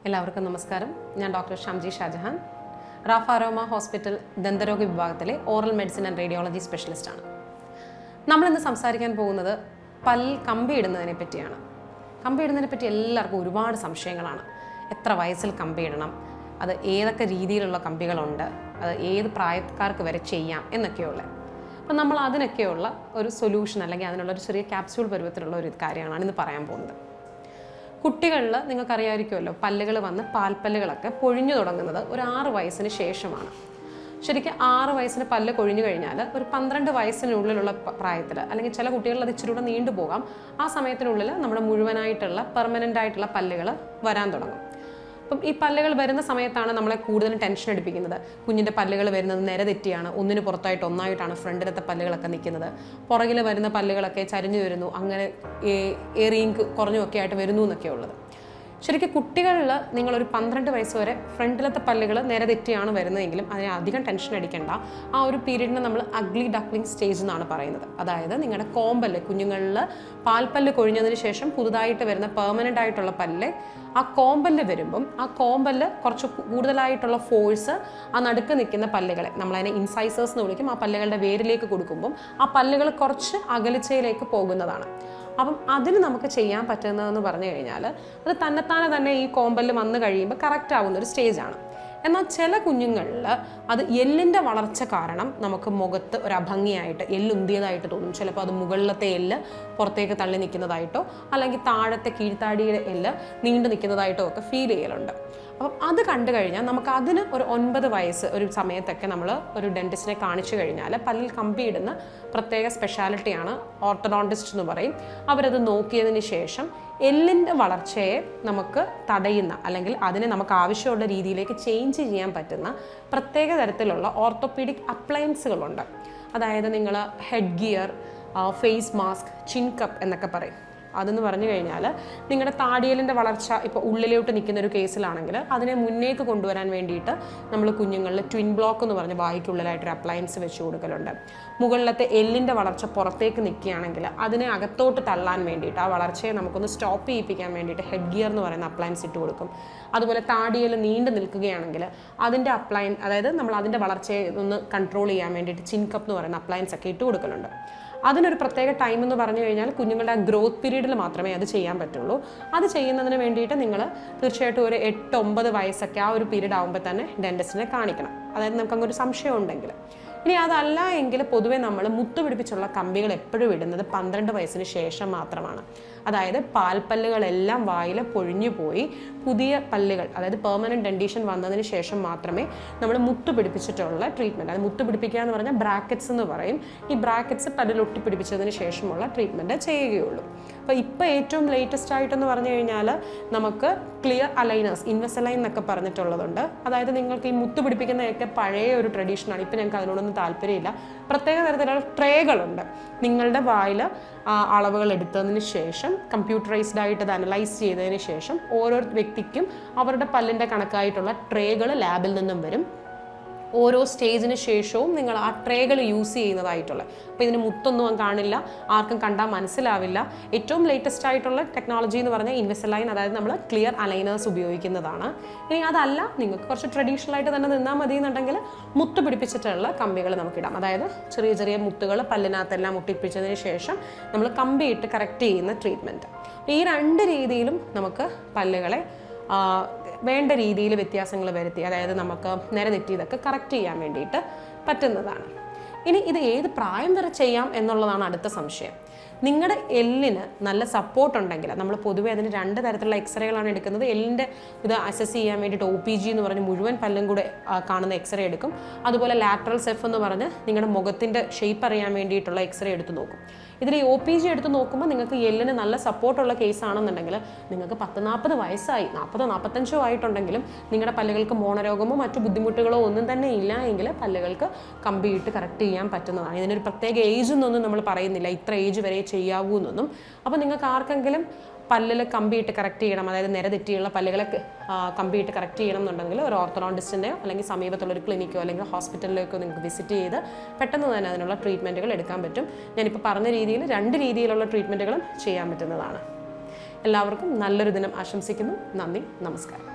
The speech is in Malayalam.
എല്ലാവർക്കും നമസ്കാരം. ഞാൻ ഡോക്ടർ ഷംജി ഷാജഹാൻ, റാഫ് അരോമ ഹോസ്പിറ്റൽ ദന്തരോഗ വിഭാഗത്തിലെ ഓറൽ മെഡിസിൻ ആൻഡ് റേഡിയോളജി സ്പെഷ്യലിസ്റ്റാണ്. നമ്മളിന്ന് സംസാരിക്കാൻ പോകുന്നത് പല്ലിൽ കമ്പി ഇടുന്നതിനെ പറ്റിയാണ്. കമ്പി ഇടുന്നതിനെ പറ്റി എല്ലാവർക്കും ഒരുപാട് സംശയങ്ങളാണ്. എത്ര വയസ്സിൽ കമ്പി ഇടണം, അത് ഏതൊക്കെ രീതിയിലുള്ള കമ്പികളുണ്ട്, അത് ഏത് പ്രായക്കാർക്ക് വരെ ചെയ്യാം എന്നൊക്കെയുള്ള. അപ്പം നമ്മൾ അതിനൊക്കെയുള്ള ഒരു സൊല്യൂഷൻ അല്ലെങ്കിൽ അതിനുള്ള ഒരു ചെറിയ ക്യാപ്സ്യൂൾ പരുവത്തിലുള്ള ഒരു കാര്യമാണ് ഇന്ന് പറയാൻ പോകുന്നത്. കുട്ടികളിൽ നിങ്ങൾക്കറിയാമായിരിക്കുമല്ലോ, പല്ലുകൾ വന്ന് പാൽപ്പല്ലുകളൊക്കെ പൊഴിഞ്ഞു തുടങ്ങുന്നത് ഒരു 6 വയസ്സിന് ശേഷമാണ്. ശരിക്കും 6 വയസ്സിന് പല്ല് കൊഴിഞ്ഞു കഴിഞ്ഞാൽ ഒരു 12 വയസ്സിനുള്ളിലുള്ള പ്രായത്തിൽ, അല്ലെങ്കിൽ ചില കുട്ടികളിൽ അത് ഇച്ചിരി കൂടെ നീണ്ടുപോകാം, ആ സമയത്തിനുള്ളിൽ നമ്മുടെ മുഴുവനായിട്ടുള്ള പെർമനൻ്റ് ആയിട്ടുള്ള പല്ലുകൾ വരാൻ തുടങ്ങും. അപ്പം ഈ പല്ലുകൾ വരുന്ന സമയത്താണ് നമ്മളെ കൂടുതലും ടെൻഷൻ അടിപ്പിക്കുന്നത്. കുഞ്ഞിൻ്റെ പല്ലുകൾ വരുന്നത് നിരതെറ്റിയാണ്, ഒന്നിന് പുറത്തായിട്ട് ഒന്നായിട്ടാണ് ഫ്രണ്ടിലത്തെ പല്ലുകളൊക്കെ നിൽക്കുന്നത്, പുറകിൽ വരുന്ന പല്ലുകളൊക്കെ ചരിഞ്ഞു വരുന്നു, അങ്ങനെ ഏറിയും കുറഞ്ഞുമൊക്കെ ആയിട്ട് വരുന്നു എന്നൊക്കെ ഉള്ളത്. ശരിക്കും കുട്ടികളിൽ നിങ്ങളൊരു 12 വയസ്സ് വരെ ഫ്രണ്ടിലത്തെ പല്ലുകൾ നിരതെറ്റിയാണ് വരുന്നതെങ്കിലും അതിനെ അധികം ടെൻഷൻ അടിക്കേണ്ട. ആ ഒരു പീരീഡിനെ നമ്മൾ അഗ്ലി ഡക്ലിംഗ് സ്റ്റേജ് എന്നാണ് പറയുന്നത്. അതായത് നിങ്ങളുടെ കോമ്പല്ല്, കുഞ്ഞുങ്ങളിൽ പാൽപ്പല്ല് കൊഴിഞ്ഞതിന് ശേഷം പുതുതായിട്ട് വരുന്ന പെർമനൻ്റ് ആയിട്ടുള്ള പല്ല്, ആ കോമ്പല്ല് വരുമ്പം ആ കോമ്പല്ല് കുറച്ച് കൂടുതലായിട്ടുള്ള ഫോഴ്സ് ആ നടുക്ക് നിൽക്കുന്ന പല്ലുകളെ, നമ്മളതിനെ ഇൻസൈസേഴ്സ് എന്ന് വിളിക്കും, ആ പല്ലുകളുടെ വേരിലേക്ക് കൊടുക്കുമ്പം ആ പല്ലുകൾ കുറച്ച് അകലിച്ചയിലേക്ക് പോകുന്നതാണ്. അപ്പം അതിന് നമുക്ക് ചെയ്യാൻ പറ്റുന്നതെന്ന് പറഞ്ഞു കഴിഞ്ഞാൽ അത് തന്നെ ഈ കോമ്പല്ല് വന്നു കഴിയുമ്പോൾ കറക്റ്റ് ആവുന്ന ഒരു സ്റ്റേജാണ്. എന്നാൽ ചില കുഞ്ഞുങ്ങളിൽ അത് എല്ലിൻ്റെ വളർച്ച കാരണം നമുക്ക് മുഖത്ത് ഒരു അഭംഗിയായിട്ട് എല്ലുന്തിയതായിട്ട് തോന്നും. ചിലപ്പോൾ അത് മുകളിലത്തെ എല്ല് പുറത്തേക്ക് തള്ളി നിൽക്കുന്നതായിട്ടോ അല്ലെങ്കിൽ താഴത്തെ കീഴ്ത്താടിയുടെ എല്ല് നീണ്ടു നിൽക്കുന്നതായിട്ടോ ഒക്കെ ഫീൽ ചെയ്യലുണ്ട്. അപ്പം അത് കണ്ടു കഴിഞ്ഞാൽ നമുക്ക് അതിന് ഒരു 9 വയസ്സ് ഒരു സമയത്തൊക്കെ നമ്മൾ ഒരു ഡെൻറ്റിസ്റ്റിനെ കാണിച്ചു കഴിഞ്ഞാൽ പല്ലിൽ കമ്പി ഇടുന്ന പ്രത്യേക സ്പെഷ്യാലിറ്റിയാണ് ഓർത്തഡോണ്ടിസ്റ്റ് എന്ന് പറയും. അവരത് നോക്കിയതിന് ശേഷം എല്ലിൻ്റെ വളർച്ചയെ നമുക്ക് തടയുന്ന അല്ലെങ്കിൽ അതിനെ നമുക്ക് ആവശ്യമുള്ള രീതിയിലേക്ക് ചേഞ്ച് ചെയ്യാൻ പറ്റുന്ന പ്രത്യേക തരത്തിലുള്ള ഓർത്തോപീഡിക് അപ്ലയൻസുകളുണ്ട്. അതായത് നിങ്ങൾ head gear, face mask, chin cup എന്നൊക്കെ പറയും. അതെന്ന് പറഞ്ഞു കഴിഞ്ഞാൽ നിങ്ങളുടെ താടിയലിൻ്റെ വളർച്ച ഇപ്പോൾ ഉള്ളിലോട്ട് നിൽക്കുന്ന ഒരു കേസിലാണെങ്കിൽ അതിനെ മുന്നേക്ക് കൊണ്ടുവരാൻ വേണ്ടിയിട്ട് നമ്മൾ കുഞ്ഞുങ്ങളിൽ ട്വിൻ ബ്ലോക്ക് എന്ന് പറഞ്ഞ് വായിക്കുള്ളിലായിട്ടൊരു അപ്ലയൻസ് വെച്ച് കൊടുക്കലുണ്ട്. മുകളിലത്തെ എല്ലിൻ്റെ വളർച്ച പുറത്തേക്ക് നിൽക്കുകയാണെങ്കിൽ അതിനെ അകത്തോട്ട് തള്ളാൻ വേണ്ടിയിട്ട്, ആ വളർച്ചയെ നമുക്കൊന്ന് സ്റ്റോപ്പ് ചെയ്യിപ്പിക്കാൻ വേണ്ടിയിട്ട് ഹെഡ് ഗിയർ എന്ന് പറയുന്ന അപ്ലയൻസ് ഇട്ട് കൊടുക്കും. അതുപോലെ താടിയൽ നീണ്ടു നിൽക്കുകയാണെങ്കിൽ അതിൻ്റെ അതായത് നമ്മൾ അതിൻ്റെ വളർച്ചയെ ഒന്ന് കൺട്രോൾ ചെയ്യാൻ വേണ്ടിയിട്ട് ചിൻ കപ്പ് എന്ന് പറയുന്ന അപ്ലയൻസ് ഒക്കെ ഇട്ട് കൊടുക്കലുണ്ട്. അതിനൊരു പ്രത്യേക ടൈം എന്ന് പറഞ്ഞു കഴിഞ്ഞാൽ കുഞ്ഞുങ്ങളുടെ ആ ഗ്രോത്ത് പീരീഡിൽ മാത്രമേ അത് ചെയ്യാൻ പറ്റുള്ളൂ. അത് ചെയ്യുന്നതിന് വേണ്ടിയിട്ട് നിങ്ങൾ തീർച്ചയായിട്ടും ഒരു 8-9 വയസ്സൊക്കെ ആ ഒരു പീരീഡ് ആകുമ്പോൾ തന്നെ ഡെൻറ്റിസ്റ്റിനെ കാണിക്കണം. അതായത് നമുക്ക് അങ്ങൊരു സംശയം ഉണ്ടെങ്കിൽ. ഇനി അതല്ല എങ്കിൽ പൊതുവേ നമ്മൾ മുത്ത് പിടിപ്പിച്ചുള്ള കമ്പികൾ എപ്പോഴും ഇടുന്നത് 12 വയസ്സിന് ശേഷം മാത്രമാണ്. അതായത് പാൽപ്പല്ലുകളെല്ലാം വായിൽ പൊഴിഞ്ഞു പോയി പുതിയ പല്ലുകൾ, അതായത് പെർമനൻറ്റ് ഡെൻറ്റീഷൻ വന്നതിന് ശേഷം മാത്രമേ നമ്മൾ മുത്ത് പിടിപ്പിച്ചിട്ടുള്ള ട്രീറ്റ്മെൻറ്റ്, അത് മുത്ത് പിടിപ്പിക്കുക എന്ന് പറഞ്ഞാൽ ബ്രാക്കറ്റ്സ് എന്ന് പറയും, ഈ ബ്രാക്കറ്റ്സ് പല്ലിൽ ഒട്ടിപ്പിടിപ്പിച്ചതിന് ശേഷമുള്ള ട്രീറ്റ്മെൻറ്റ് ചെയ്യുകയുള്ളൂ. അപ്പോൾ ഇപ്പോൾ ഏറ്റവും ലേറ്റസ്റ്റ് ആയിട്ടെന്ന് പറഞ്ഞു കഴിഞ്ഞാൽ നമുക്ക് ക്ലിയർ അലൈനേഴ്സ്, ഇൻവെസലൈൻ എന്നൊക്കെ പറഞ്ഞിട്ടുള്ളതുണ്ട്. അതായത് നിങ്ങൾക്ക് ഈ മുത്ത് പിടിപ്പിക്കുന്നതൊക്കെ പഴയ ഒരു ട്രഡീഷനാണ്. ഇപ്പം ഞങ്ങൾക്ക് അതിനോടൊന്നും താല്പര്യമില്ല. പ്രത്യേക തരത്തിലുള്ള ട്രേകളുണ്ട്. നിങ്ങളുടെ വായിൽ അളവുകൾ എടുത്തതിന് ശേഷം കമ്പ്യൂട്ടറൈസ്ഡ് ആയിട്ട് അത് അനലൈസ് ചെയ്തതിന് ശേഷം ഓരോ വ്യക്തിക്കും അവരുടെ പല്ലിൻ്റെ കണക്കായിട്ടുള്ള ട്രേകൾ ലാബിൽ നിന്നും വരും. ഓരോ സ്റ്റേജിന് ശേഷവും നിങ്ങൾ ആ ട്രേകൾ യൂസ് ചെയ്യുന്നതായിട്ടുള്ള, അപ്പോൾ ഇതിന് മുത്തൊന്നും കാണില്ല, ആർക്കും കണ്ടാൽ മനസ്സിലാവില്ല. ഏറ്റവും ലേറ്റസ്റ്റ് ആയിട്ടുള്ള ടെക്നോളജി എന്ന് പറഞ്ഞാൽ ഇൻവെസലൈൻ, അതായത് നമ്മൾ ക്ലിയർ അലൈനേഴ്സ് ഉപയോഗിക്കുന്നതാണ്. ഇനി അതല്ല, നിങ്ങൾക്ക് കുറച്ച് ട്രഡീഷണൽ ആയിട്ട് തന്നെ നിന്നാൽ മതി എന്നുണ്ടെങ്കിൽ മുത്ത് പിടിപ്പിച്ചിട്ടുള്ള കമ്പികൾ നമുക്കിടാം. അതായത് ചെറിയ ചെറിയ മുത്തുകൾ പല്ലിനകത്തെല്ലാം മുട്ടിപ്പിച്ചതിന് ശേഷം നമ്മൾ കമ്പിയിട്ട് കറക്റ്റ് ചെയ്യുന്ന ട്രീറ്റ്മെൻറ്റ്. ഈ 2 രീതിയിലും നമുക്ക് പല്ലുകളെ വേണ്ട രീതിയിൽ വ്യത്യാസങ്ങൾ വരുത്തി, അതായത് നമുക്ക് നിരതെറ്റിയതൊക്കെ കറക്റ്റ് ചെയ്യാൻ വേണ്ടിയിട്ട് പറ്റുന്നതാണ്. ഇനി ഇത് ഏത് പ്രായം വരെ ചെയ്യാം എന്നുള്ളതാണ് അടുത്ത സംശയം. നിങ്ങളുടെ എല്ലിന് നല്ല സപ്പോർട്ട് ഉണ്ടെങ്കിൽ, നമ്മൾ പൊതുവേ അതിന് 2 തരത്തിലുള്ള എക്സ്റേകളാണ് എടുക്കുന്നത്. എല്ലിൻ്റെ ഇത് അസസ് ചെയ്യാൻ വേണ്ടിയിട്ട് OPG എന്ന് പറഞ്ഞ് മുഴുവൻ പല്ലും കൂടെ കാണുന്ന എക്സ്റേ എടുക്കും. അതുപോലെ ലാറ്ററൽ സെഫ് എന്ന് പറഞ്ഞ് നിങ്ങളുടെ മുഖത്തിൻ്റെ ഷേപ്പ് അറിയാൻ വേണ്ടിയിട്ടുള്ള എക്സ്റേ എടുത്ത് നോക്കും. ഇതിൽ OPG എടുത്ത് നോക്കുമ്പോൾ നിങ്ങൾക്ക് എല്ലിന് നല്ല സപ്പോർട്ടുള്ള കേസാണെന്നുണ്ടെങ്കിൽ നിങ്ങൾക്ക് 10-40 വയസ്സായി, 40-45 ആയിട്ടുണ്ടെങ്കിലും നിങ്ങളുടെ പല്ലുകൾക്ക് മോണരോഗമോ മറ്റു ബുദ്ധിമുട്ടുകളോ ഒന്നും തന്നെ ഇല്ല എങ്കിൽ പല്ലുകൾക്ക് കമ്പിയിട്ട് കറക്റ്റ് ചെയ്യാൻ പറ്റുന്നതാണ്. ഇതിനൊരു പ്രത്യേക ഏജ് എന്നൊന്നും നമ്മൾ പറയുന്നില്ല, ഇത്ര ഏജ് വരെ ചെയ്യാവൂ എന്നൊന്നും. അപ്പോൾ നിങ്ങൾക്ക് ആർക്കെങ്കിലും പല്ലിൽ കമ്പിയിട്ട് കറക്റ്റ് ചെയ്യണം, അതായത് നിരതെറ്റിയുള്ള പല്ലുകളെ കമ്പിയിട്ട് കറക്റ്റ് ചെയ്യണം എന്നുണ്ടെങ്കിൽ ഒരു ഓർത്തഡോണ്ടിസ്റ്റിൻ്റെയോ അല്ലെങ്കിൽ സമീപത്തുള്ളൊരു ക്ലിനിക്കോ അല്ലെങ്കിൽ ഹോസ്പിറ്റലിലേക്കോ നിങ്ങൾക്ക് വിസിറ്റ് ചെയ്ത് പെട്ടെന്ന് തന്നെ അതിനുള്ള ട്രീറ്റ്മെൻറ്റുകൾ എടുക്കാൻ പറ്റും. ഞാനിപ്പോൾ പറഞ്ഞ രീതിയിൽ 2 രീതിയിലുള്ള ട്രീറ്റ്മെൻറ്റുകളും ചെയ്യാൻ പറ്റുന്നതാണ്. എല്ലാവർക്കും നല്ലൊരു ദിനം ആശംസിക്കുന്നു. നന്ദി, നമസ്കാരം.